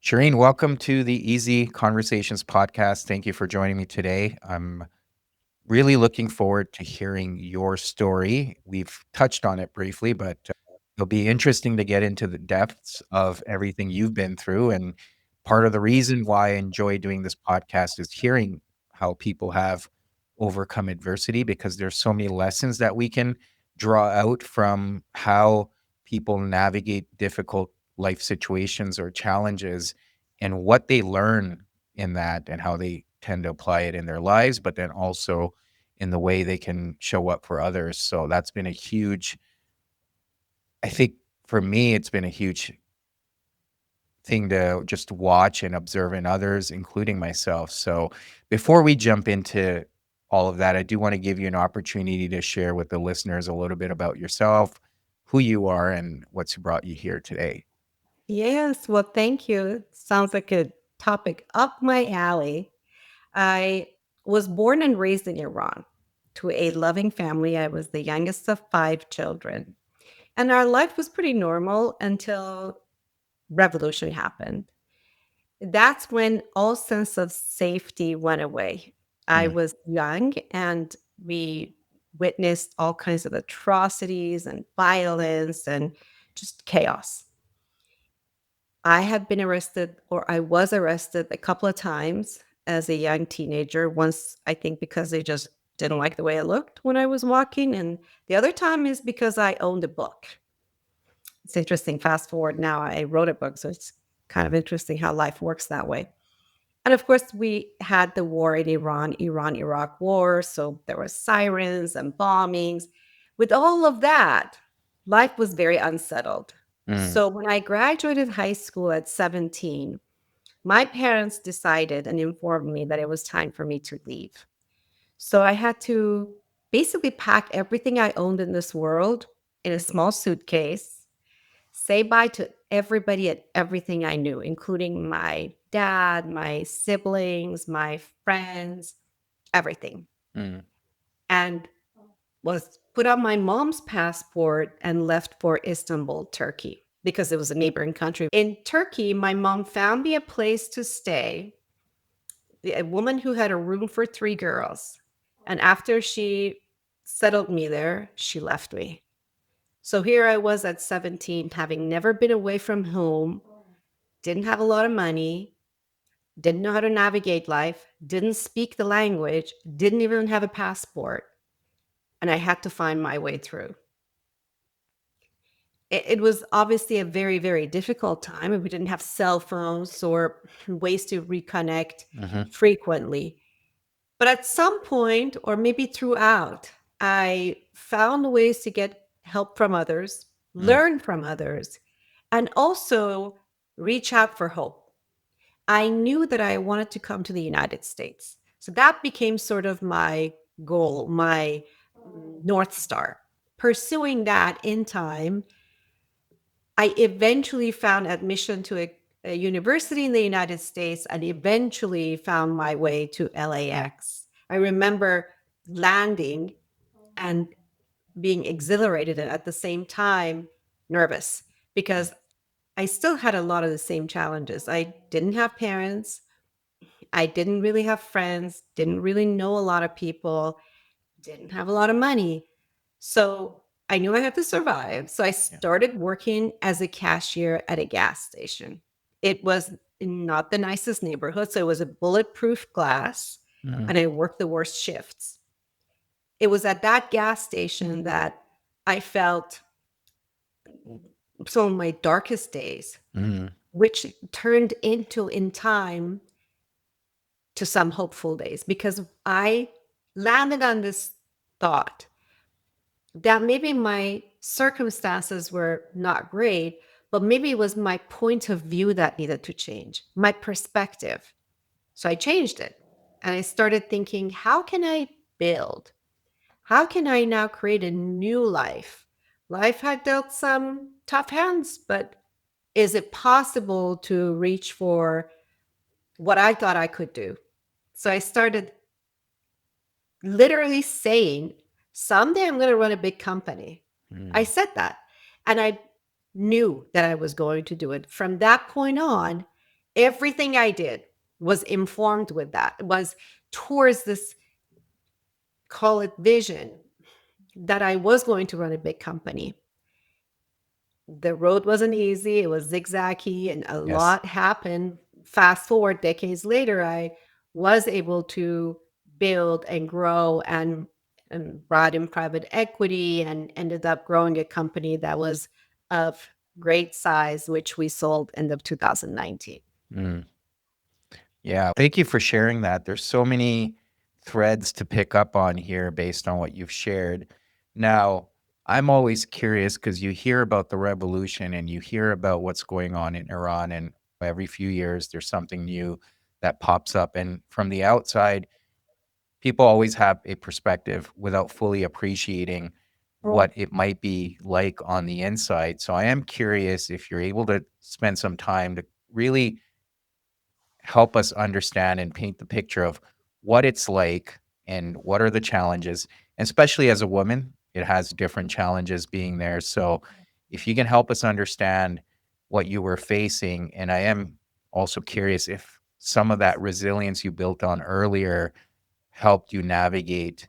Shireen, welcome to the Easy Conversations podcast. Thank you for joining me today. I'm really looking forward to hearing your story. We've touched on it briefly, but it'll be interesting to get into the depths of everything you've been through. And part of the reason why I enjoy doing this podcast is hearing how people have overcome adversity, because there's so many lessons that we can draw out from how people navigate difficult life situations or challenges and what they learn in that and how they tend to apply it in their lives, but then also in the way they can show up for others. So that's been a huge, I think for me, it's been a huge thing to just watch and observe in others, including myself. So before we jump into all of that, I do want to give you an opportunity to share with the listeners a little bit about yourself, who you are, and what's brought you here today. Yes, well, thank you. Sounds like a topic up my alley. I was born and raised in Iran to a loving family. I was the youngest of five children. And our life was pretty normal until revolution happened. That's when all sense of safety went away. I Mm, was young and we witnessed all kinds of atrocities and violence and just chaos. I had been arrested, or I was arrested a couple of times as a young teenager. Once, I think, because they just didn't like the way I looked when I was walking. And the other time is because I owned a book. It's interesting. Fast forward now, I wrote a book. So it's kind of interesting how life works that way. And of course, we had the war in Iran Iraq war. So there were sirens and bombings. With all of that, life was very unsettled. mm, So when I graduated high school at 17, my parents decided and informed me that it was time for me to leave. So I had to basically pack everything I owned in this world in a small suitcase, say bye to everybody and everything I knew, including my dad, my siblings, my friends, everything. mm, And was put on my mom's passport and left for Istanbul, Turkey, because it was a neighboring country. In Turkey, my mom found me a place to stay, a woman who had a room for three girls. And after she settled me there, she left me. So here I was at 17, having never been away from home, didn't have a lot of money, didn't know how to navigate life, didn't speak the language, didn't even have a passport. And I had to find my way through. It was obviously a very, very difficult time. And we didn't have cell phones or ways to reconnect mhm, frequently. But at some point, or maybe throughout, I found ways to get help from others, mm, learn from others, and also reach out for hope. I knew that I wanted to come to the United States. So that became sort of my goal, my North Star. Pursuing that in time, I eventually found admission to a university in the United States and eventually found my way to LAX. I remember landing and being exhilarated and at the same time nervous because I still had a lot of the same challenges. I didn't have parents. I didn't really have friends, didn't really know a lot of people, didn't have a lot of money. So I knew I had to survive. So I yeah, started working as a cashier at a gas station. It was in not the nicest neighborhood. So it was a bulletproof glass, mhm, and I worked the worst shifts. It was at that gas station that I felt some of my darkest days, mhm, which turned into in time to some hopeful days because I landed on this thought that maybe my circumstances were not great, but maybe it was my point of view that needed to change, my perspective. So I changed it and I started thinking, how can I build? How can I now create a new life? Life had dealt some tough hands, but is it possible to reach for what I thought I could do? So I started literally saying, someday I'm going to run a big company. I mm, said that. And I knew that I was going to do it. From that point on, Everything I did was informed with that. It was towards this, call it vision, that I was going to run a big company. The road wasn't easy, it was zigzaggy, and a Yes. lot happened. Fast forward decades later, I was able to build and grow and brought in private equity and ended up growing a company that was of great size, which we sold end of 2019. Mm. Yeah. Thank you for sharing that. There's so many threads to pick up on here based on what you've shared. Now, I'm always curious because you hear about the revolution and you hear about what's going on in Iran, and every few years there's something new that pops up. And from the outside, people always have a perspective without fully appreciating what it might be like on the inside. So I am curious if you're able to spend some time to really help us understand and paint the picture of what it's like and what are the challenges. And especially as a woman, it has different challenges being there. So if you can help us understand what you were facing, and I am also curious if some of that resilience you built on earlier helped you navigate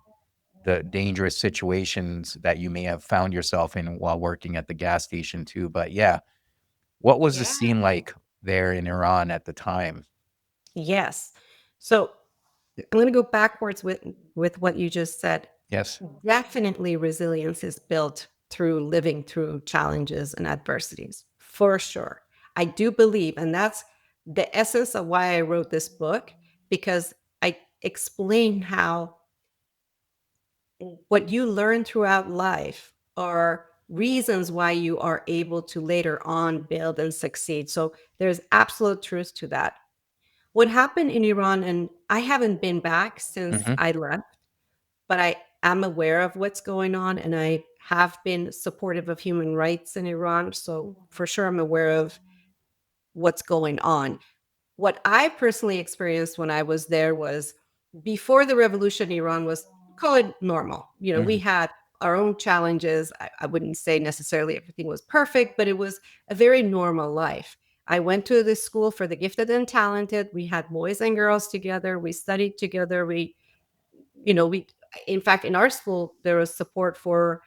the dangerous situations that you may have found yourself in while working at the gas station too. But yeah, what was the Yeah. scene like there in Iran at the time? Yes. So I'm going to go backwards with what you just said. Yes. Definitely resilience is built through living through challenges and adversities, for sure. I do believe, and that's the essence of why I wrote this book, because I explain how what you learn throughout life are reasons why you are able to later on build and succeed. So there's absolute truth to that. What happened in Iran, and I haven't been back since Mhm. I left, but I am aware of what's going on and I have been supportive of human rights in Iran. So for sure, I'm aware of what's going on. What I personally experienced when I was there was before the revolution, Iran was, call it normal. You know, we Mhm. had our own challenges. I wouldn't say necessarily everything was perfect, but it was a very normal life. I went to this school for the gifted and talented. We had boys and girls together. We studied together. We in fact in our school there was support for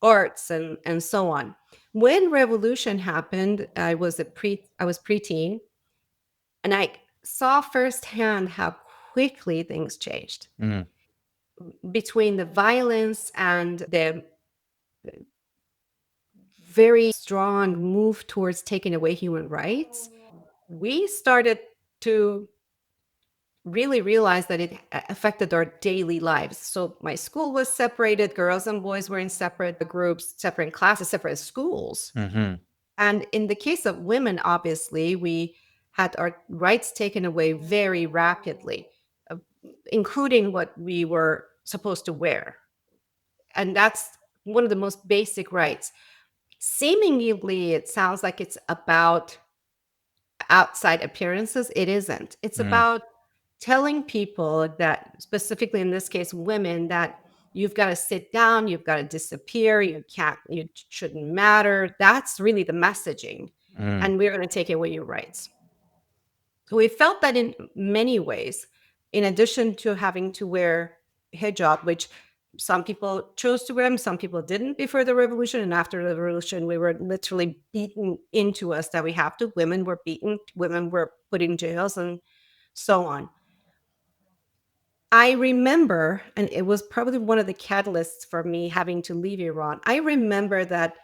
arts and so on. When revolution happened, I was preteen, and I saw firsthand how quickly things changed Mhm. between the violence and the very strong move towards taking away human rights. We started to really realized that it affected our daily lives. So my school was separated, girls and boys were in separate groups, separate classes, separate schools. Mhm. And in the case of women, obviously, we had our rights taken away very rapidly, uh, including what we were supposed to wear. And that's one of the most basic rights. Seemingly, it sounds like it's about outside appearances. It isn't. It's Mm. about telling people that, specifically in this case, women, that you've got to sit down, you've got to disappear, you shouldn't matter. That's really the messaging. Mm. And we're going to take away your rights. So we felt that in many ways, in addition to having to wear hijab, which some people chose to wear them, some people didn't before the revolution. And after the revolution, we were literally beaten into us that we have to. Women were beaten, women were put in jails, and so on. I remember, and it was probably one of the catalysts for me having to leave Iran. I remember that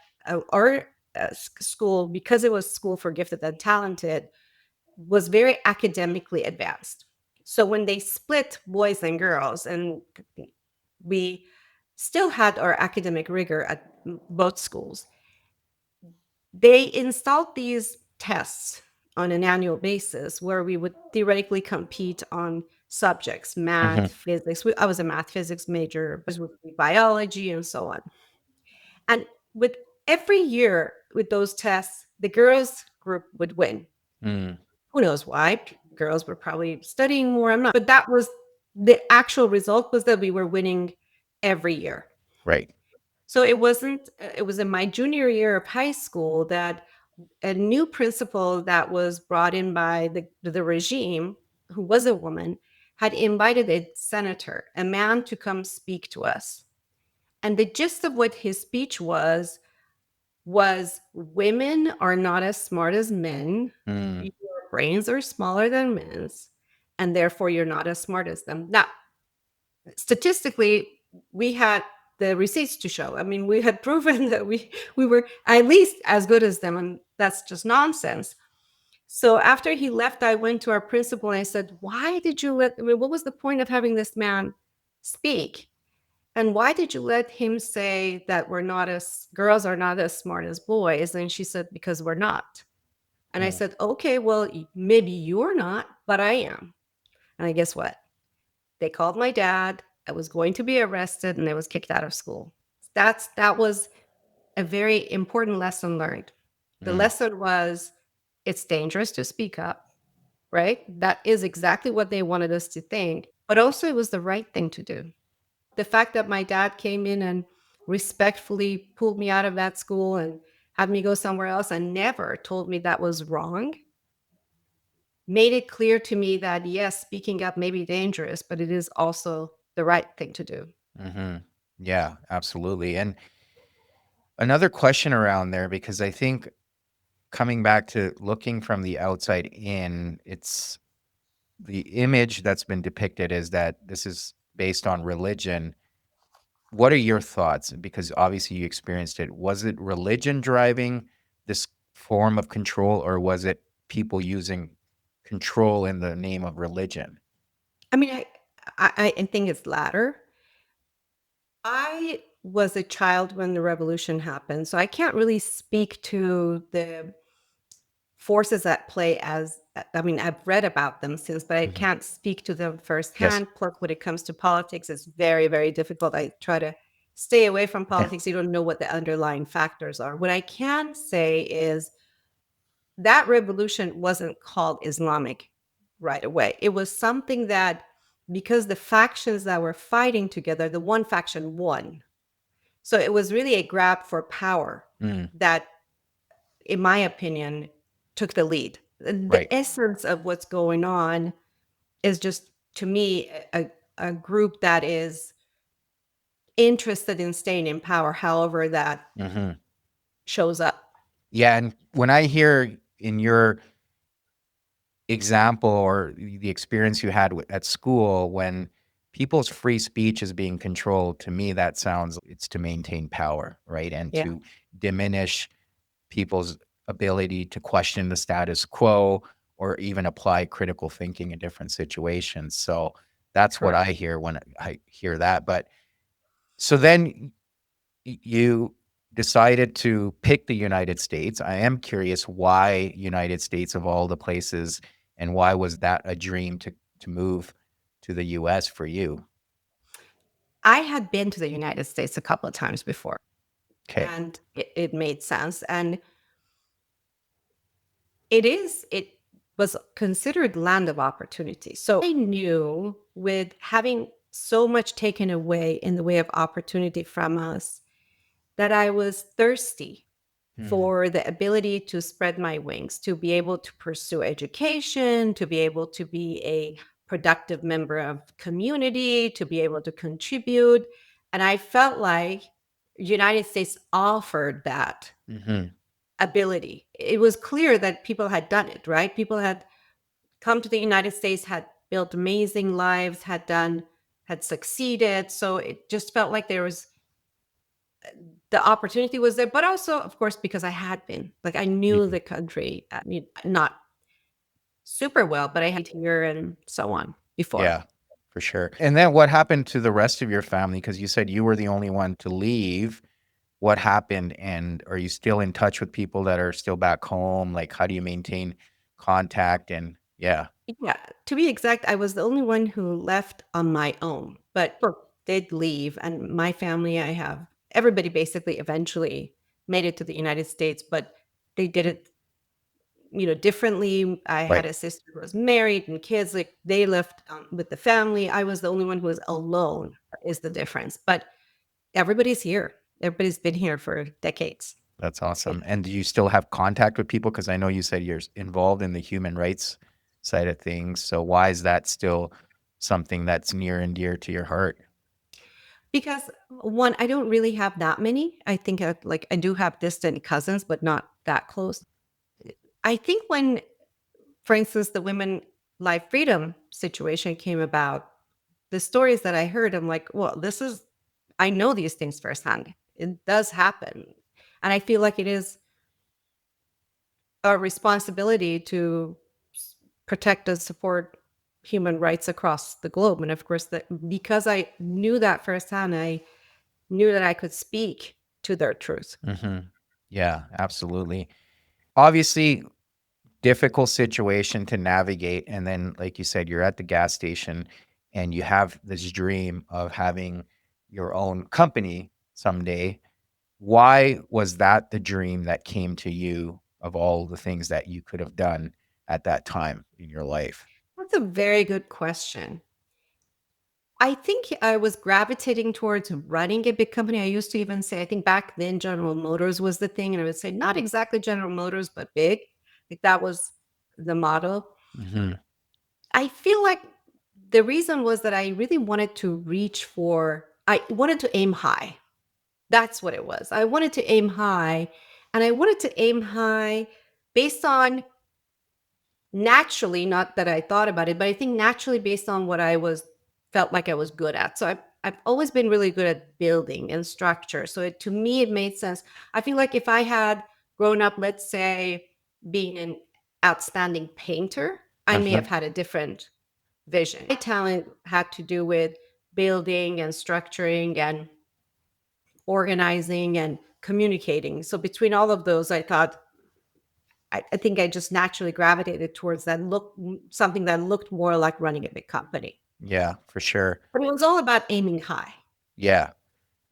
our school, because it was school for gifted and talented, was very academically advanced. So when they split boys and girls, and we still had our academic rigor at both schools, they installed these tests on an annual basis where we would theoretically compete on subjects, math, Mhm. physics. I was a math physics major, but would be biology and so on. And with every year with those tests, the girls group would win. Mm. Who knows why? Girls were probably studying more. I'm not, but that was the actual result, was that we were winning every year. Right. So it wasn't, it was in my junior year of high school that A new principal that was brought in by the regime, who was a woman, had invited a senator, a man, to come speak to us. And the gist of what his speech was women are not as smart as men. Mm, Your brains are smaller than men's, and therefore you're not as smart as them. Now, statistically, we had the receipts to show. I mean, we had proven that we were at least as good as them, and that's just nonsense. So after he left, I went to our principal and I said, "Why did you let? I mean, what was the point of having this man speak? And why did you let him say that we're not as girls are not as smart as boys?" And she said, "Because we're not." And I mm, said, "Okay, well, maybe you're not, but I am." And I guess what? They called my dad. I was going to be arrested and I was kicked out of school. That was a very important lesson learned. The mm, lesson was it's dangerous to speak up, right? That is exactly what they wanted us to think, but also it was the right thing to do. The fact that my dad came in and respectfully pulled me out of that school and had me go somewhere else and never told me that was wrong made it clear to me that yes, speaking up may be dangerous, but it is also the right thing to do. hmm. Yeah, absolutely. And another question around there, because I think coming back to looking from the outside in, it's the image that's been depicted is that this is based on religion. What are your thoughts? Because obviously you experienced it. Was it religion driving this form of control, or was it people using control in the name of religion? I mean, I think it's latter. I was a child when the revolution happened, so I can't really speak to the forces at play as I mean, I've read about them since, but I Mhm. can't speak to them Yes. firsthand. Plus, when it comes to politics, it's very, very difficult. I try to stay away from politics. You don't know what the underlying factors are. What I can say is that revolution wasn't called Islamic right away. It was something that, because the factions that were fighting together, the one faction won. So it was really a grab for power Mm, that, in my opinion, took the lead. The right. essence of what's going on is just, to me, a group that is interested in staying in power, however that Mhm. shows up. Yeah, and when I hear in your example or the experience you had at school when people's free speech is being controlled, to me that sounds it's to maintain power, right? And Yeah, to diminish people's ability to question the status quo or even apply critical thinking in different situations. So that's what I correct. hear when I hear that. But so then you decided to pick the United States. I am curious why United States of all the places, and why was that a dream to move to the US for you? I had been to the United States a couple of times before, Okay. and it made sense. And it was considered land of opportunity. So I knew, with having so much taken away in the way of opportunity from us, that I was thirsty Mhm. for the ability to spread my wings, to be able to pursue education, to be able to be a productive member of community, to be able to contribute. And I felt like United States offered that Mhm. ability. It was clear that people had done it, right? People had come to the United States, had built amazing lives, had succeeded. So it just felt like there was the opportunity was there, but also, of course, because I had been like I knew Mhm. the country, I mean, not super well, but I had here and so on before. Yeah, for sure. And then what happened to the rest of your family? Because you said you were the only one to leave. What happened? And are you still in touch with people that are still back home? Like, how do you maintain contact? And yeah, Yeah, to be exact, I was the only one who left on my own, but did leave. And my family, I have everybody basically eventually made it to the United States, but they did it, differently. I had right. a sister who was married and kids, like they left with the family. I was the only one who was alone, is the difference. But everybody's here. Everybody's been here for decades. That's awesome. And do you still have contact with people? Because I know you said you're involved in the human rights side of things. So why is that still something that's near and dear to your heart? Because one, I don't really have that many. I think like I do have distant cousins, but not that close. I think when, for instance, the women life freedom situation came about, the stories that I heard, I'm like, well, I know these things firsthand. It does happen. And I feel like it is our responsibility to protect and support human rights across the globe. And of course, that because I knew that firsthand, I knew that I could speak to their truth. Mhm. Yeah, absolutely. Obviously, difficult situation to navigate, and then, like you said, you're at the gas station, and you have this dream of having your own company someday. Why was that the dream that came to you of all the things that you could have done at that time in your life? That's a very good question. I think I was gravitating towards running a big company. I used to even say, I think back then General Motors was the thing. And I would say, not exactly General Motors, but big. Like that was the motto. Mhm. I feel like the reason was that I really wanted to I wanted to aim high. That's what it was. I wanted to aim high. And I wanted to aim high based on naturally, not that I thought about it, but I think naturally based on what I was felt like I was good at. So I've always been really good at building and structure. So to me, it made sense. I feel like if I had grown up, let's say, being an outstanding painter, I may Uh-huh. have had a different vision. My talent had to do with building and structuring and organizing and communicating. So between all of those, I thought I think I just naturally gravitated towards something that looked more like running a big company. Yeah, for sure. But it was all about aiming high. Yeah.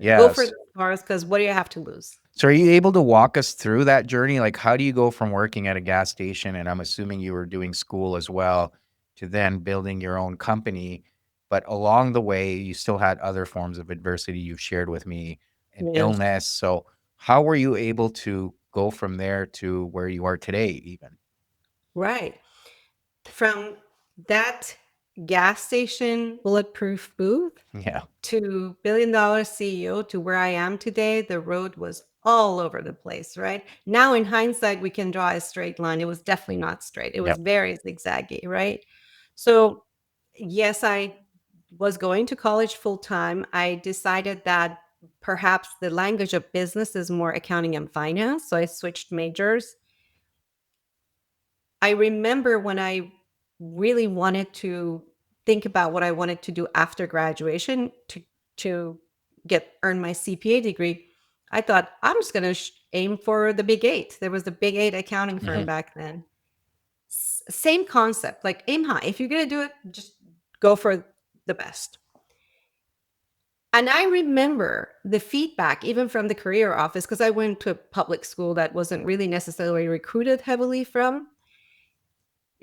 Go for Yes. the stars because what do you have to lose? So are you able to walk us through that journey? Like, how do you go from working at a gas station, and I'm assuming you were doing school as well, to then building your own company? But along the way, you still had other forms of adversity you've shared with me, an Yes. illness. So how were you able to go from there to where you are today even? Right. From that gas station bulletproof booth Yeah. to billion-dollar CEO to where I am today, the road was all over the place, right? Now, in hindsight, we can draw a straight line. It was definitely not straight. It was Yep. very zigzaggy, right? So, yes, I was going to college full time. I decided that perhaps the language of business is more accounting and finance. So I switched majors. I remember when I really wanted to think about what I wanted to do after graduation to earn my CPA degree, I thought I'm just going to aim for the Big Eight. There was the Big Eight accounting firm Mhm. back then. Same concept, like aim high. If you're going to do it, just go for the best. And I remember the feedback, even from the career office, because I went to a public school that wasn't really necessarily recruited heavily from.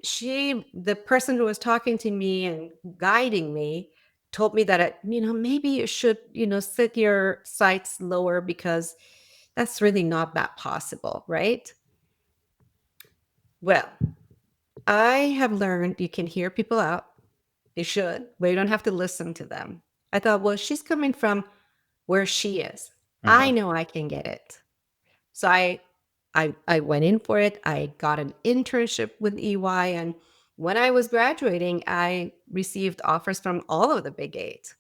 The person who was talking to me and guiding me told me that, maybe you should, set your sights lower because that's really not that possible, right? Well, I have learned you can hear people out. You should, but you don't have to listen to them. I thought, well, she's coming from where she is. I Mhm. know I can get it. So I went in for it. I got an internship with EY, and when I was graduating, I received offers from all of the big eight.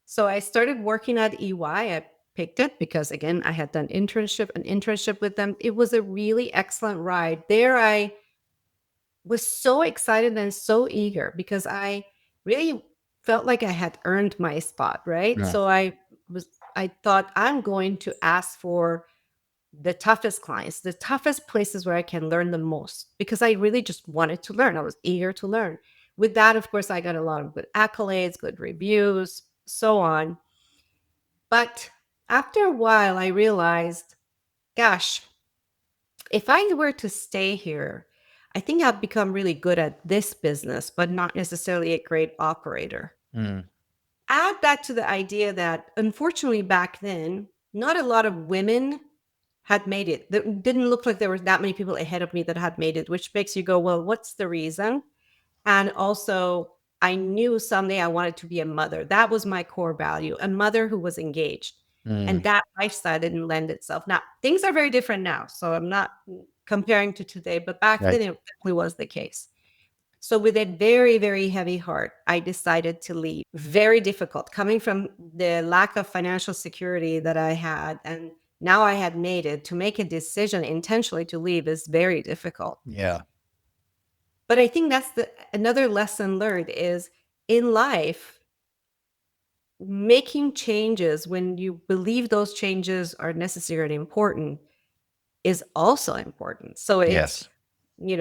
So I started working at EY. I picked it because again, I had done an internship with them. It was a really excellent ride. There I was so excited and so eager because I really felt like I had earned my spot, right? Yeah. So I thought I'm going to ask for the toughest clients, the toughest places where I can learn the most because I really just wanted to learn. I was eager to learn. With that, of course, I got a lot of good accolades, good reviews, so on. But after a while, I realized, gosh, if I were to stay here, I think I've become really good at this business, but not necessarily a great operator. Mm. Add that to the idea that unfortunately back then, not a lot of women had made it. There didn't look like there were that many people ahead of me that had made it, which makes you go, well, what's the reason? And also, I knew someday I wanted to be a mother. That was my core value, a mother who was engaged. And Mm, that lifestyle didn't lend itself. Now, things are very different now. So I'm not comparing to today, but back right. then it definitely was the case. So, with a very, very heavy heart, I decided to leave. Very difficult coming from the lack of financial security that I had. And now I had made it. To make a decision intentionally to leave is very difficult. Yeah. But I think that's the another lesson learned is in life, making changes when you believe those changes are necessary and important is also important. So it's, Yes.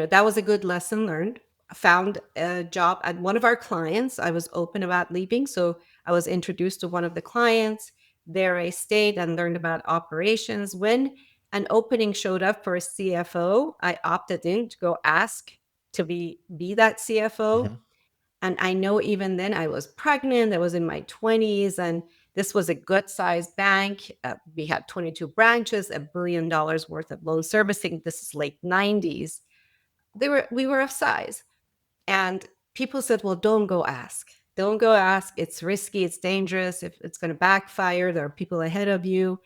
that was a good lesson learned. I found a job at one of our clients. I was open about leaving. So I was introduced to one of the clients. There I stayed and learned about operations. When an opening showed up for a CFO, I opted in to go ask to be that CFO. Mhm. And I know even then I was pregnant, I was in my 20s, and this was a good sized bank. We had 22 branches, $1 billion worth of loan servicing. This is late 90s. We were of size. And people said, well, don't go ask. Don't go ask. It's risky, it's dangerous. If it's going to backfire, there are people ahead of you.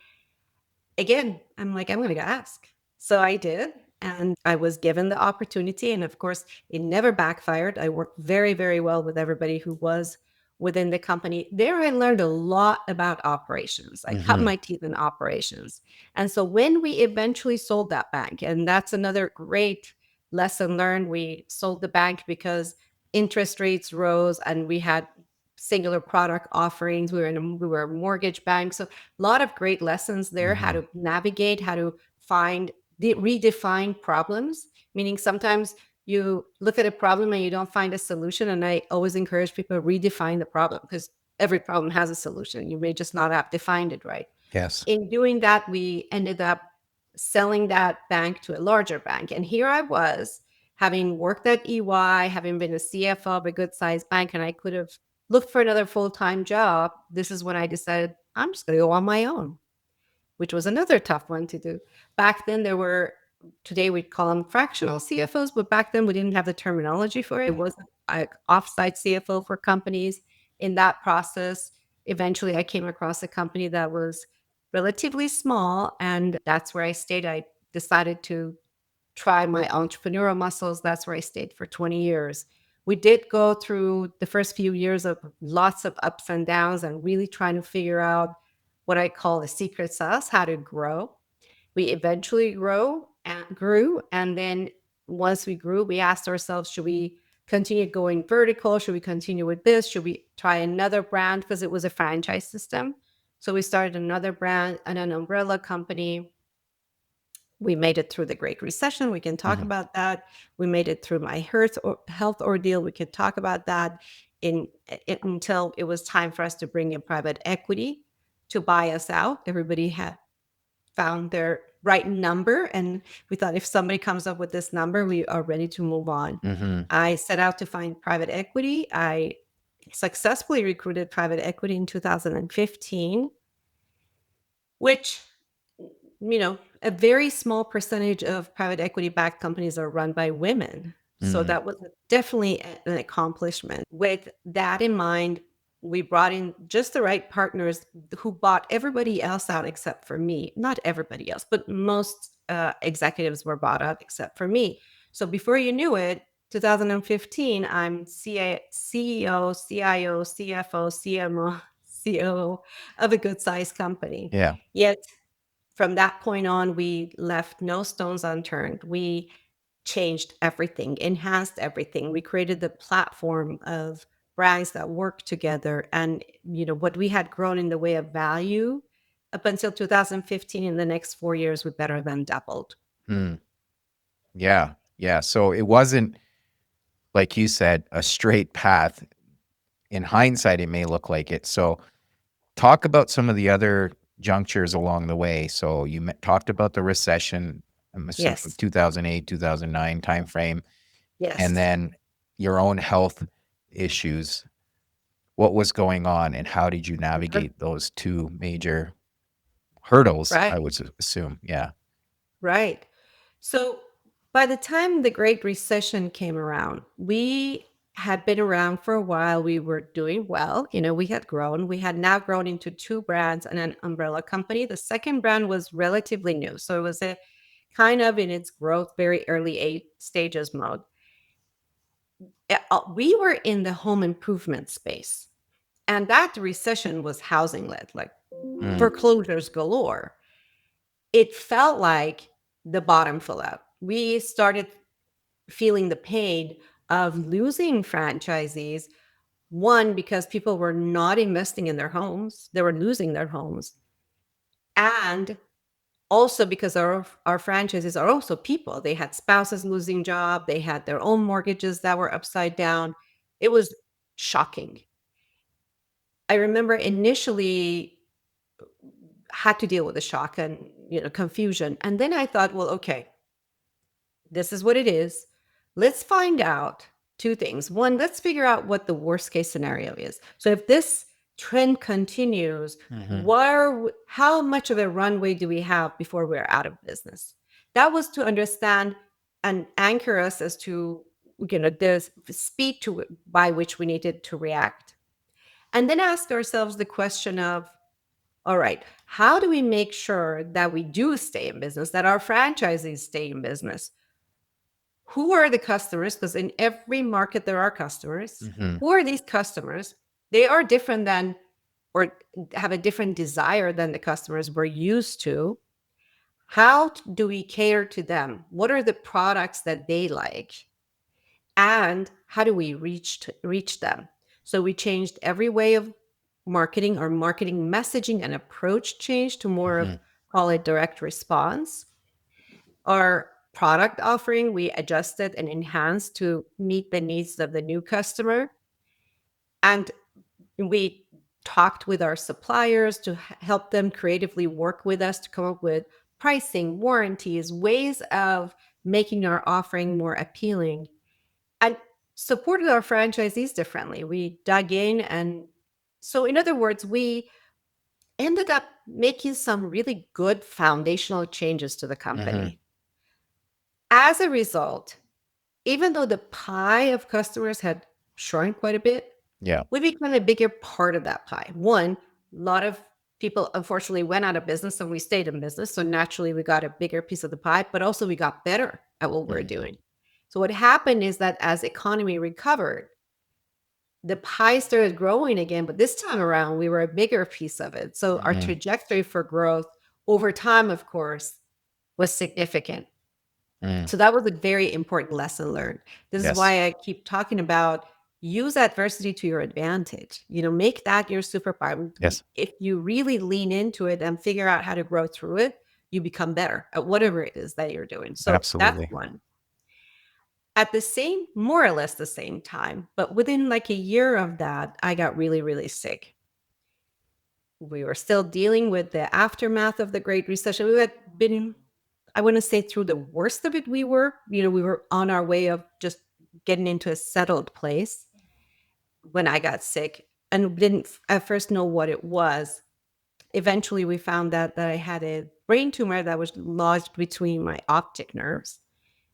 Again, I'm like, I'm going to go ask. So I did. And I was given the opportunity. And of course, it never backfired. I worked very, very well with everybody who was within the company. There, I learned a lot about operations. I cut Mhm. my teeth in operations. And so when we eventually sold that bank, and that's another great lesson learned, we sold the bank because interest rates rose and we had singular product offerings. We were a mortgage bank. So a lot of great lessons there, how Mhm. to navigate, how to find redefine problems, meaning sometimes you look at a problem and you don't find a solution. And I always encourage people to redefine the problem because every problem has a solution. You may just not have defined it right. Yes. In doing that, we ended up selling that bank to a larger bank. And here I was, having worked at EY, having been a CFO of a good sized bank, and I could have looked for another full time job. This is when I decided I'm just going to go on my own, which was another tough one to do. Back then, there were, today we'd call them fractional CFOs, but back then we didn't have the terminology for it. It was an offsite CFO for companies. In that process, eventually I came across a company that was relatively small, and that's where I stayed. I decided to try my entrepreneurial muscles. That's where I stayed for 20 years. We did go through the first few years of lots of ups and downs and really trying to figure out what I call the secret sauce, how to grow. We eventually grew. And then once we grew, we asked ourselves, should we continue going vertical? Should we continue with this? Should we try another brand? Because it was a franchise system. So we started another brand and an umbrella company. We made it through the Great Recession. We can talk Mhm. about that. We made it through my health ordeal. We could talk about that until it was time for us to bring in private equity to buy us out. Everybody had found their right number. And we thought if somebody comes up with this number, we are ready to move on. Mhm. I set out to find private equity. I successfully recruited private equity in 2015, which, a very small percentage of private equity backed companies are run by women. So Mm. that was definitely an accomplishment. With that in mind, we brought in just the right partners who bought everybody else out except for me. Not everybody else, but most executives were bought out except for me. So before you knew it, 2015, I'm CEO, CIO, CFO, CMO, COO of a good sized company. Yeah. Yet from that point on, we left no stones unturned. We changed everything, enhanced everything. We created the platform of brands that work together. And, what we had grown in the way of value up until 2015, in the next 4 years, we better than doubled. Mm. Yeah. Yeah. So it wasn't, like you said, a straight path. In hindsight, it may look like it. So talk about some of the other junctures along the way. So you talked about the recession, I'm assuming Yes. 2008, 2009 timeframe, and Yes. then your own health issues. What was going on and how did you Mhm. navigate those two major hurdles, Right. I would assume? Yeah. Right. So by the time the Great Recession came around, we had been around for a while. We were doing well. We had grown. We had now grown into two brands and an umbrella company. The second brand was relatively new. So it was a kind of in its growth, very early stages mode. We were in the home improvement space. And that recession was housing led, like Mm, foreclosures galore. It felt like the bottom fell out. We started feeling the pain of losing franchisees. One, because people were not investing in their homes, they were losing their homes. And also because our franchises are also people. They had spouses losing job, they had their own mortgages that were upside down. It was shocking. I remember initially had to deal with the shock and confusion. And then I thought, well, okay, this is what it is. Let's find out two things. One, let's figure out what the worst case scenario is. So if this trend continues, mhm, how much of a runway do we have before we're out of business? That was to understand and anchor us as to the speed by which we needed to react. And then ask ourselves the question of, all right, how do we make sure that we do stay in business, that our franchisees stay in business? Who are the customers? Because in every market, there are customers. mhm, Who are these customers? They are different than, or have a different desire than the customers we're used to. How do we cater to them? What are the products that they like? And how do we reach them? So we changed every way of marketing. Our marketing messaging and approach changed to more of, mhm, call it, direct response. Our product offering, we adjusted and enhanced to meet the needs of the new customer. And we talked with our suppliers to help them creatively work with us to come up with pricing, warranties, ways of making our offering more appealing, and supported our franchisees differently. We dug in. And so, in other words, we ended up making some really good foundational changes to the mhm. company. As a result, even though the pie of customers had shrunk quite a bit, Yeah. we became a bigger part of that pie. One, a lot of people unfortunately went out of business and we stayed in business. So naturally, we got a bigger piece of the pie, but also we got better at what we're Mhm, doing. So what happened is that as economy recovered, the pie started growing again, but this time around, we were a bigger piece of it. So our mhm, trajectory for growth over time, of course, was significant. mm. So that was a very important lesson learned. This is Yes. why I keep talking about use adversity to your advantage. Make that your superpower. Yes. If you really lean into it and figure out how to grow through it, you become better at whatever it is that you're doing. So that's Absolutely. one. At the same, more or less the same time, but within like a year of that, I got really, really sick. We were still dealing with the aftermath of the Great Recession. We had been, I wouldn't say through the worst of it. We were on our way of just getting into a settled place when I got sick and didn't at first know what it was. Eventually, we found out that I had a brain tumor that was lodged between my optic nerves,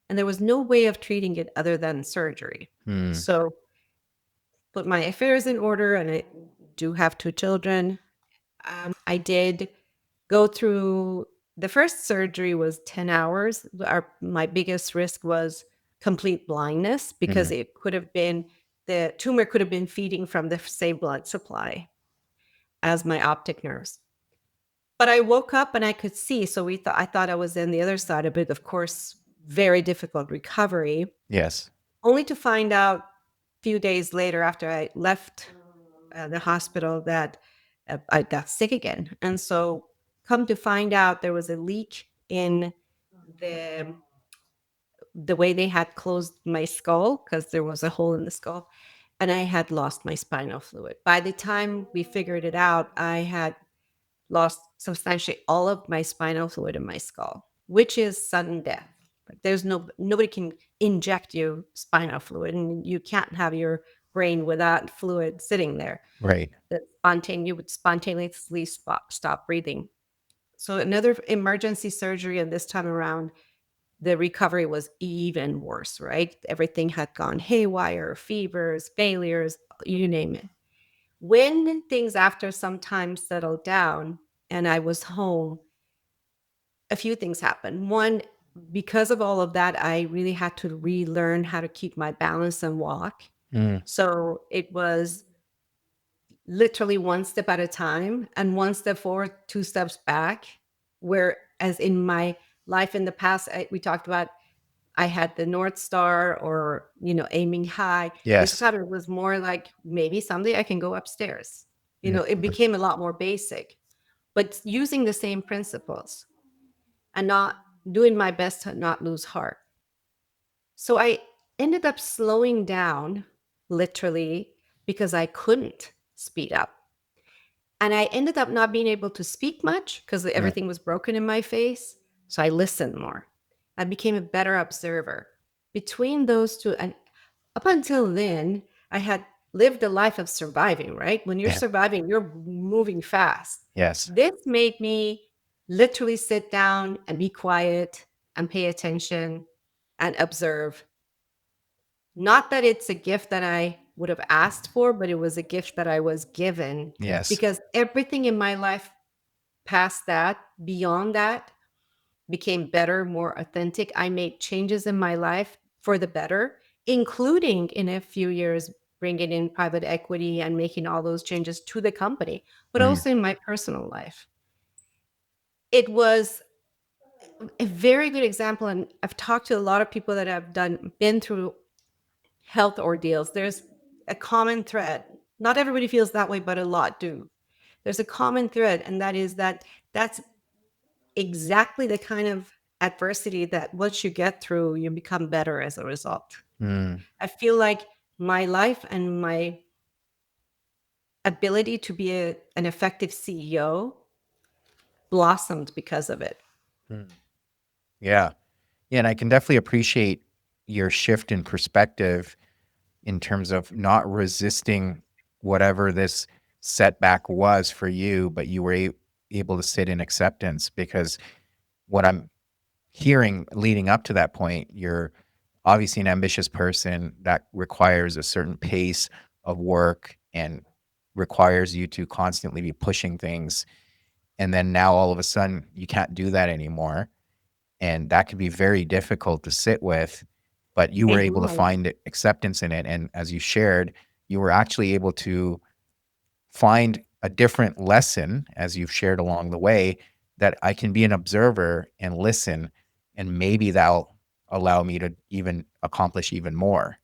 and there was no way of treating it other than surgery. Mm, So, put my affairs in order, and I do have two children. I did go through the first surgery was 10 hours. My biggest risk was complete blindness because mhm, it could have been the tumor could have been feeding from the same blood supply as my optic nerves. But I woke up and I could see. So I thought I was in the other side of it. Of course, very difficult recovery, yes. only to find out a few days later after I left the hospital that I got sick again. And so, come to find out, there was a leak in the the way they had closed my skull because there was a hole in the skull, and I had lost my spinal fluid. By the time we figured it out, I had lost substantially all of my spinal fluid in my skull, which is sudden death. Like there's nobody can inject you spinal fluid, and you can't have your brain without fluid sitting there. Right. You would spontaneously stop breathing. So another emergency surgery, and this time around, the recovery was even worse, right? Everything had gone haywire, fevers, failures, you name it. When things after some time settled down and I was home, a few things happened. One, because of all of that, I really had to relearn how to keep my balance and walk. Mm, So it was literally one step at a time and one step forward, two steps back. Whereas in my life in the past, we talked about I had the North Star or, aiming high. This yes. time it was more like maybe someday I can go upstairs. It Mhm. became a lot more basic, but using the same principles and not doing my best to not lose heart. So I ended up slowing down literally because I couldn't speed up. And I ended up not being able to speak much because Mm, everything was broken in my face. So I listened more. I became a better observer. Between those two, and up until then, I had lived a life of surviving, right? When you're yeah. surviving, you're moving fast. Yes. This made me literally sit down and be quiet and pay attention and observe. Not that it's a gift that I would have asked for, but it was a gift that I was given Yes. because everything in my life past that, beyond that, became better, more authentic. I made changes in my life for the better, including in a few years bringing in private equity and making all those changes to the company, but Mm, also in my personal life. It was a very good example. And I've talked to a lot of people that have been through health ordeals. There's a common thread. Not everybody feels that way, but a lot do. There's a common thread, and that is that that's exactly the kind of adversity that once you get through, you become better as a result. mm, I feel like my life and my ability to be an effective CEO blossomed because of it. mm. Yeah. Yeah, and I can definitely appreciate your shift in perspective in terms of not resisting whatever this setback was for you, but you were able to sit in acceptance because what I'm hearing leading up to that point, you're obviously an ambitious person that requires a certain pace of work and requires you to constantly be pushing things. And then now all of a sudden you can't do that anymore. And that could be very difficult to sit with, but you were It able to was. find acceptance in it. And as you shared, you were actually able to find a different lesson as you've shared along the way that I can be an observer and listen, and maybe that'll allow me to even accomplish even more.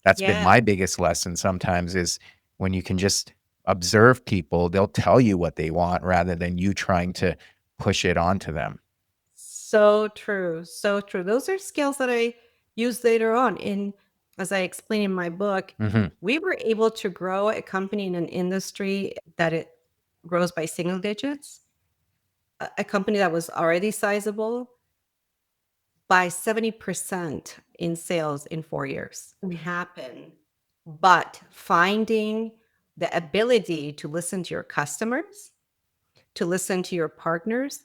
That's been Yeah. my biggest lesson sometimes is when you can just observe people, they'll tell you what they want rather than you trying to push it onto them. So true. So true. Those are skills that I use later on in, as I explain in my book, Mhm. we were able to grow a company in an industry that it grows by single digits, a company that was already sizable by 70% in sales in 4 years. It happen. But finding the ability to listen to your customers, to listen to your partners,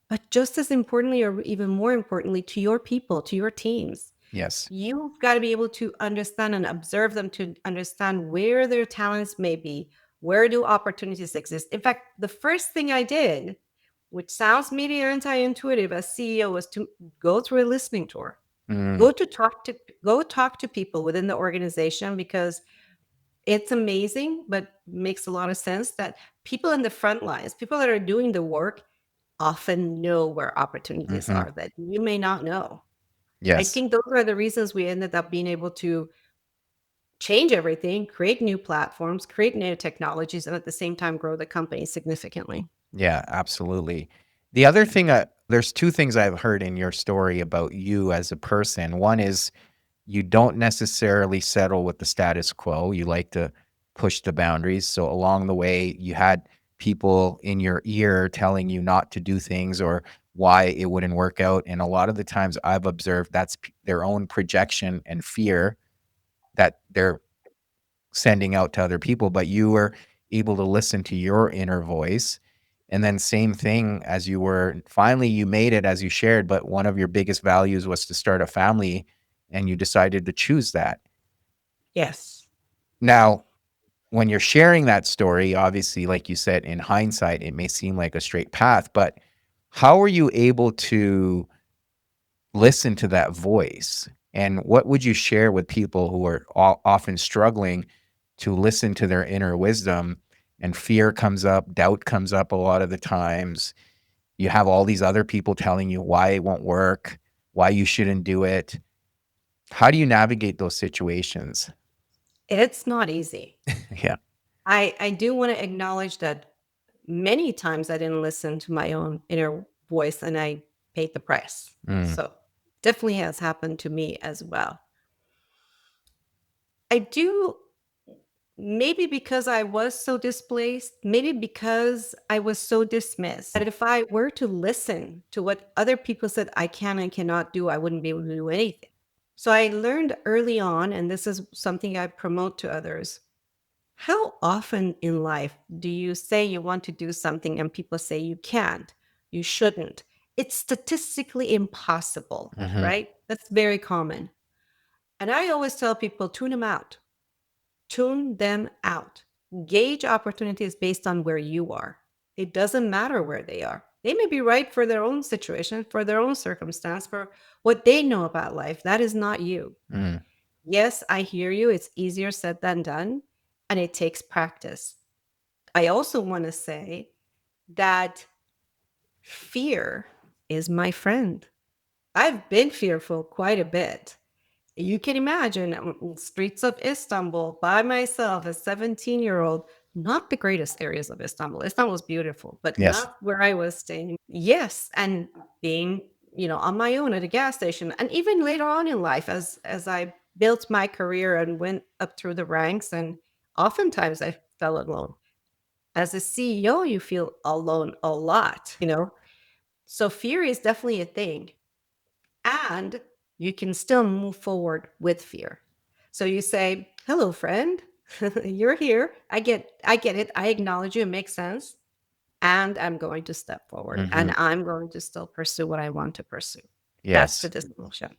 but just as importantly, or even more importantly, to your people, to your teams. Yes. You've got to be able to understand and observe them to understand where their talents may be, where do opportunities exist. In fact, the first thing I did, which sounds maybe anti-intuitive as CEO, was to go through a listening tour. Mm, Go talk to people within the organization because it's amazing, but makes a lot of sense that people in the front lines, people that are doing the work, often know where opportunities mhm. are that you may not know. I Yes. think those are the reasons we ended up being able to change everything, create new platforms, create new technologies, and at the same time grow the company significantly. Yeah, absolutely. The other thing, there's 2 things I've heard in your story about you as a person. One is you don't necessarily settle with the status quo. You like to push the boundaries. So along the way, you had people in your ear telling you not to do things or why it wouldn't work out. And a lot of the times I've observed that's their own projection and fear that they're sending out to other people, but you were able to listen to your inner voice And then same thing, as you were finally you made it as you shared, but one of your biggest values was to start a family and you decided to choose that. Yes. Now, when you're sharing that story, obviously, like you said, in hindsight, it may seem like a straight path, but how were you able to listen to that voice? And what would you share with people who are often struggling to listen to their inner wisdom, and fear comes up, doubt comes up a lot of the times? You have all these other people telling you why it won't work, why you shouldn't do it. How do you navigate those situations? It's not easy. Yeah. I do want to acknowledge that many times I didn't listen to my own inner voice and I paid the price. Mm, So definitely has happened to me as well. I do, maybe because I was so displaced, maybe because I was so dismissed, that if I were to listen to what other people said I can and cannot do, I wouldn't be able to do anything. So I learned early on, and this is something I promote to others. How often in life do you say you want to do something and people say you can't, you shouldn't? It's statistically impossible, mhm, right? That's very common. And I always tell people tune them out, tune them out. Gauge opportunities based on where you are. It doesn't matter where they are. They may be right for their own situation, for their own circumstance, for what they know about life. That is not you. mm, Yes, I hear you. It's easier said than done, and it takes practice. I also want to say that fear is my friend. I've been fearful quite a bit. You can imagine streets of Istanbul by myself, a 17-year-old, not the greatest areas of Istanbul. Istanbul is beautiful, but yes, not where I was staying. Yes, and being, on my own at a gas station. And even later on in life, as I built my career and went up through the ranks, and oftentimes I felt alone. As a CEO, you feel alone a lot. So fear is definitely a thing. And you can still move forward with fear. So you say, "Hello, friend. You're here. I get it. I acknowledge you. It makes sense. And I'm going to step forward and mhm, I'm going to still pursue what I want to pursue." That's the yes, distinction.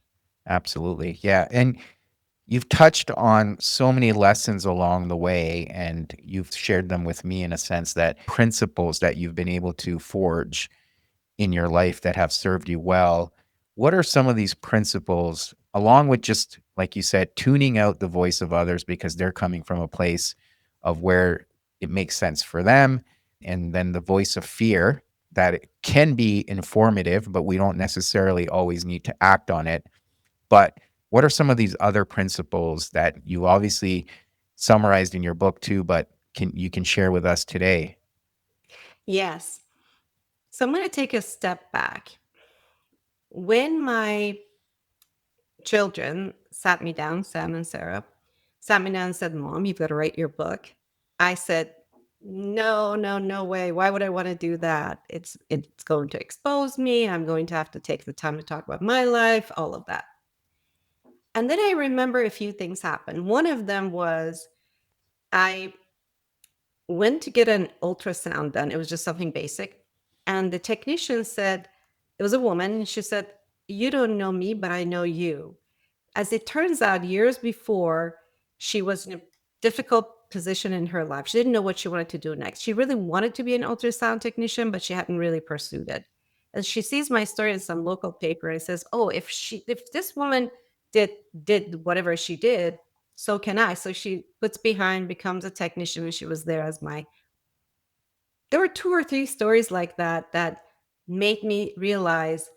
absolutely, yeah, and you've touched on so many lessons along the way, and you've shared them with me in a sense that principles that you've been able to forge in your life that have served you well. What are some of these principles, along with just, like you said, tuning out the voice of others because they're coming from a place of where it makes sense for them, and then the voice of fear that it can be informative, but we don't necessarily always need to act on it. But what are some of these other principles that you obviously summarized in your book too, but can share with us today? Yes. So I'm going to take a step back. When my children sat me down, Sam and Sarah, sat me down and said, "Mom, you've got to write your book." I said, "No, no, no way. Why would I want to do that? It's going to expose me. I'm going to have to take the time to talk about my life, all of that." And then I remember a few things happened. One of them was I went to get an ultrasound done. It was just something basic. And the technician said, it was a woman, and she said, "You don't know me, but I know you." As it turns out, years before, she was in a difficult position in her life. She didn't know what she wanted to do next. She really wanted to be an ultrasound technician, but she hadn't really pursued it. And she sees my story in some local paper and says, "Oh, if this woman did whatever she did, so can I." So she puts behind, becomes a technician, and she was there as my. There were two or three stories like that that made me realize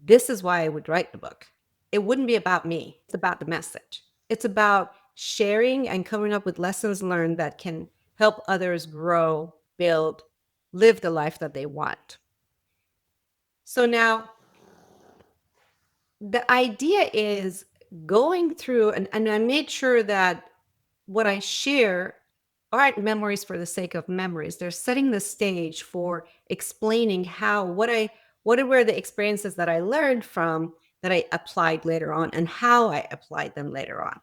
this is why I would write the book. It wouldn't be about me. It's about the message. It's about sharing and coming up with lessons learned that can help others grow, build, live the life that they want. So now the idea is going through, and I made sure that what I share aren't memories for the sake of memories. They're setting the stage for explaining how what were the experiences that I learned from that I applied later on and how I applied them later on.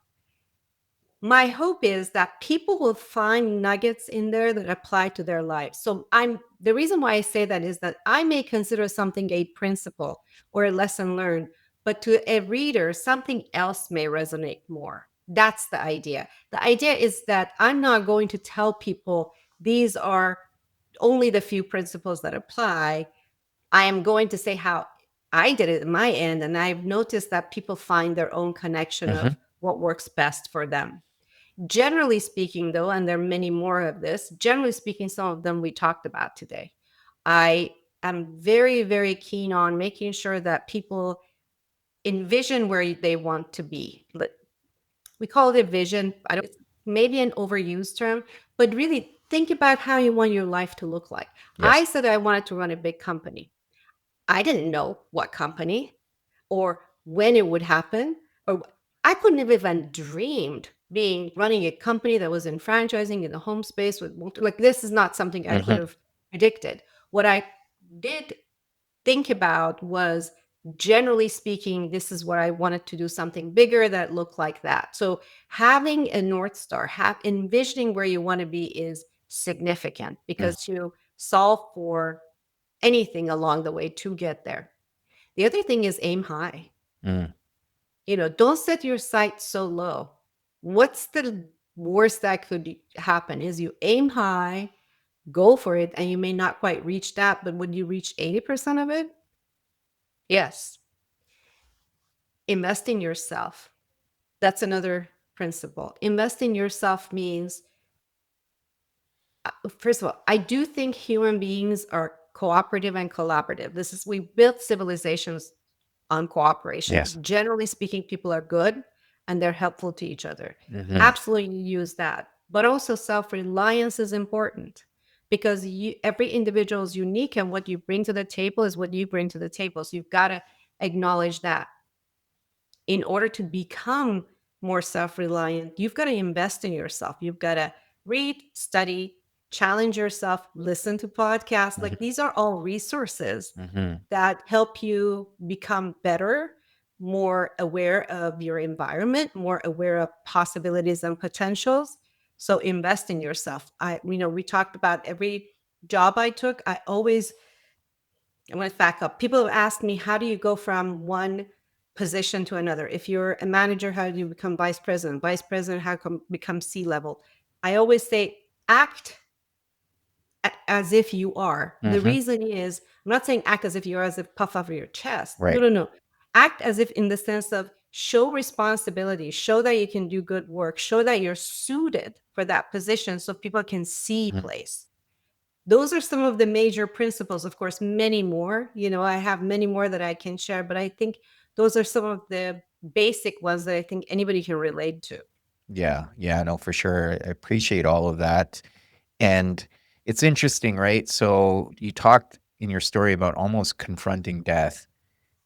My hope is that people will find nuggets in there that apply to their lives. So I'm the reason why I say that is that I may consider something a principle or a lesson learned, but to a reader, something else may resonate more. That's the idea. The idea is that I'm not going to tell people these are only the few principles that apply. I am going to say how I did it at my end. And I've noticed that people find their own connection Hmm. of what works best for them. Generally speaking, though, and there are many more of this, generally speaking, some of them we talked about today. I am very, very keen on making sure that people envision where they want to be. We call it a vision. I don't, it's maybe an overused term, but really think about how you want your life to look like. I Yes. said I wanted to run a big company. I didn't know what company or when it would happen, or I couldn't have even dreamed being running a company that was in franchising in the home space with like this is not something I could Hmm. have predicted. What I did think about was, generally speaking, this is where I wanted to do something bigger that looked like that. So having a north star, envisioning where you want to be is significant because you solve for anything along the way to get there. The other thing is aim high. Mm. Don't set your sights so low. What's the worst that could happen is you aim high, go for it, and you may not quite reach that, but when you reach 80% of it, yes, invest in yourself. That's another principle. Invest in yourself means, first of all, I do think human beings are cooperative and collaborative. We built civilizations on cooperation. Yes. Generally speaking, people are good and they're helpful to each other. Hmm. Absolutely use that. But also self-reliance is important because every individual is unique and what you bring to the table is what you bring to the table. So you've got to acknowledge that. In order to become more self-reliant, you've got to invest in yourself. You've got to read, study, challenge yourself, listen to podcasts. Like Hmm. these are all resources Hmm. that help you become better, more aware of your environment, more aware of possibilities and potentials. So invest in yourself. We talked about every job I took. I want to back up. People have asked me, how do you go from one position to another? If you're a manager, how do you become vice president? Vice president, how come become C level? I always say, act as if you are. The Hmm. reason is, I'm not saying act as if you are, as if puff over your chest. No, Right. no, no. Act as if in the sense of show responsibility, show that you can do good work, show that you're suited for that position so people can see Mhm. place. Those are some of the major principles. Of course, many more. I have many more that I can share, but I think those are some of the basic ones that I think anybody can relate to. Yeah. Yeah. No, for sure. I appreciate all of that. And it's interesting, right? So you talked in your story about almost confronting death.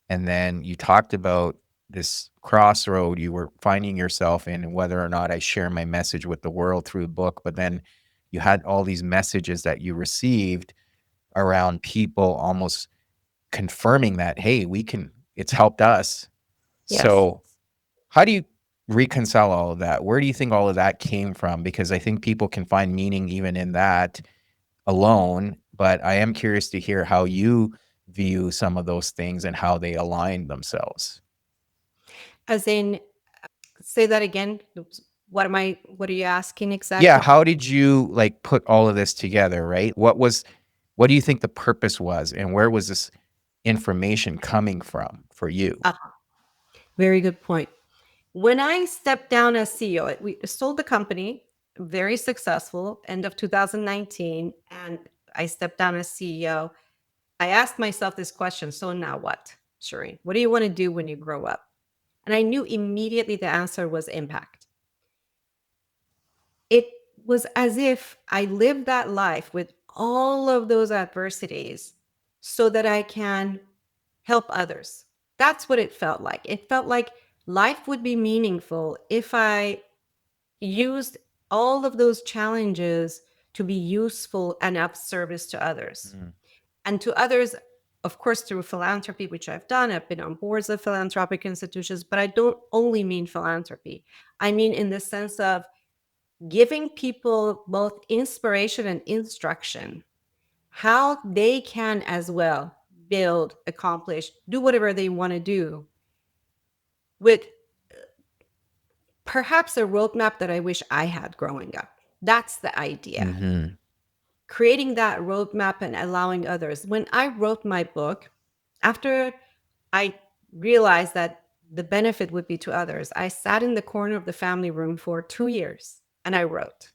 And then you talked about this crossroad you were finding yourself in and whether or not I share my message with the world through a book. But then you had all these messages that you received around people almost confirming that, hey, it's helped us. Yes. So how do you reconcile all of that? Where do you think all of that came from? Because I think people can find meaning even in that alone, but I am curious to hear how you view some of those things and how they align themselves. As in, say that again. What are you asking Yeah, exactly? how did you, like, put all of this together, right? What do you think the purpose was, and where was this information coming from for you? Ah, very good point. When I stepped down as CEO, we sold the company, very successful, end of 2019, and I stepped down as CEO. I asked myself this question, so now what, Shireen? What do you want to do when you grow up? And I knew immediately the answer was impact. It was as if I lived that life with all of those adversities so that I can help others. That's what it felt like. It felt like life would be meaningful if I used all of those challenges to be useful and of service to others. Mm. And to others, of course, through philanthropy, which I've done. I've been on boards of philanthropic institutions, but I don't only mean philanthropy. I mean in the sense of giving people both inspiration and instruction, how they can as well build, accomplish, do whatever they want to do with perhaps a roadmap that I wish I had growing up. That's the idea. Mhm. Creating that roadmap and allowing others. When I wrote my book, after I realized that the benefit would be to others, I sat in the corner of the family room for 2 years and I wrote.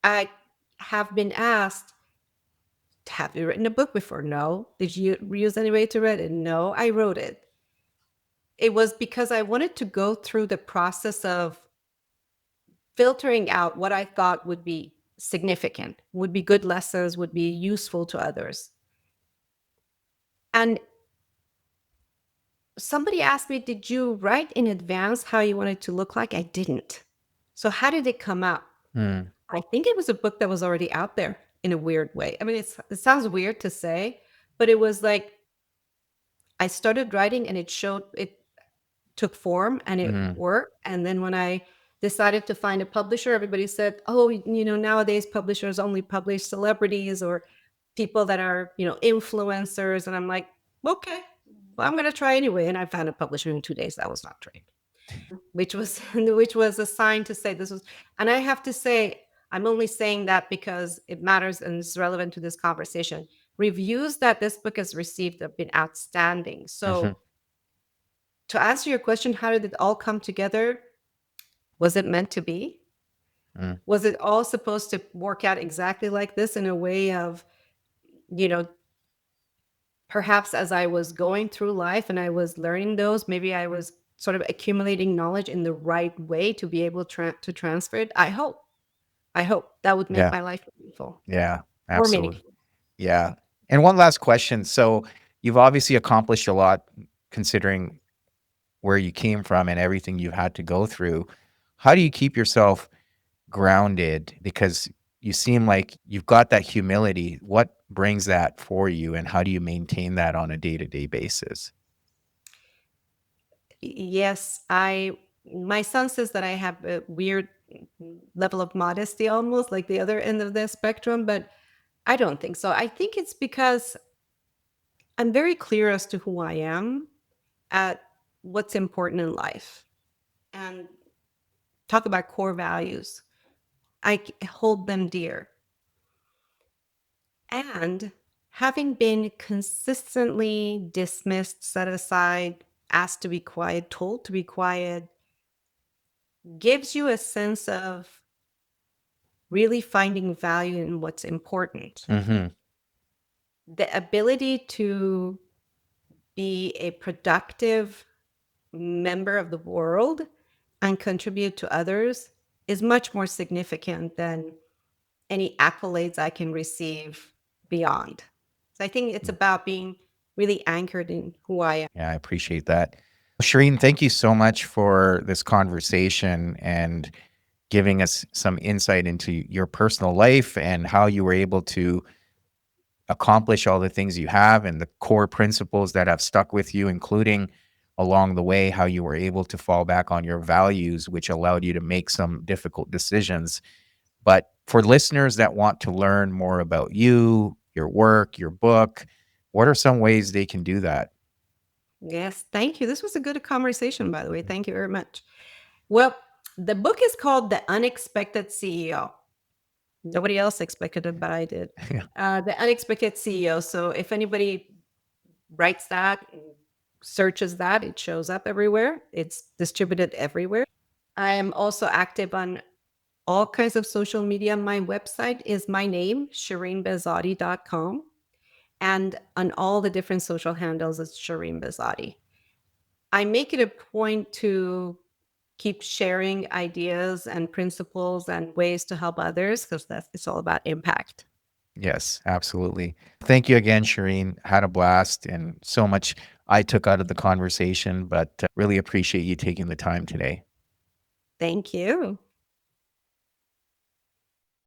I have been asked, have you written a book before? No. Did you use any way to write it? No, I wrote it. It was because I wanted to go through the process of filtering out what I thought would be significant, would be good lessons, would be useful to others. And somebody asked me, did you write in advance how you wanted to look like? I didn't. So, how did it come out? Mm. I think it was a book that was already out there in a weird way. I mean, it sounds weird to say, but it was like I started writing and it took form and it Mhm. worked. And then when I decided to find a publisher, everybody said, oh, nowadays publishers only publish celebrities or people that are, influencers. And I'm like, okay, well, I'm going to try anyway. And I found a publisher in 2 days. That was not true, which was which was a sign to say this was. And I have to say, I'm only saying that because it matters and it's relevant to this conversation. Reviews that this book has received have been outstanding. So Mhm. to answer your question, how did it all come together? Was it meant to be? Mm. Was it all supposed to work out exactly like this in a way of, you know, perhaps as I was going through life and I was learning those, maybe I was sort of accumulating knowledge in the right way to be able to transfer it? I hope. I hope that would make Yeah. my life meaningful Yeah. or Absolutely. meaningful. Yeah. And one last question. So, you've obviously accomplished a lot considering where you came from and everything you've had to go through. How do you keep yourself grounded? Because you seem like you've got that humility. What brings that for you, and how do you maintain that on a day-to-day basis? Yes, my son says that I have a weird level of modesty almost like the other end of the spectrum, but I don't think so. I think it's because I'm very clear as to who I am, at what's important in life, and talk about core values. Hold them dear. And having been consistently dismissed, set aside, asked to be quiet, told to be quiet, gives you a sense of really finding value in what's important. Mhm. The ability to be a productive member of the world and contribute to others is much more significant than any accolades I can receive beyond. So I think it's Mm. about being really anchored in who I am. Yeah, I appreciate that. Shireen, thank you so much for this conversation and giving us some insight into your personal life and how you were able to accomplish all the things you have and the core principles that have stuck with you, including along the way, how you were able to fall back on your values, which allowed you to make some difficult decisions. But for listeners that want to learn more about you, your work, your book, what are some ways they can do that? Yes, thank you. This was a good conversation, by the way. Thank you very much. Well, the book is called The Unexpected CEO. Nobody else expected it, but I did. Yeah. The Unexpected CEO. So if anybody writes that, searches that, it shows up everywhere. It's distributed everywhere. I am also active on all kinds of social media. My website is my name, shirinbehzadi.com. And on all the different social handles, it's Shirin Behzadi. I make it a point to keep sharing ideas and principles and ways to help others because that's it's all about impact. Yes, absolutely. Thank you again, Shireen. Had a blast and so much I took out of the conversation, but really appreciate you taking the time today. Thank you.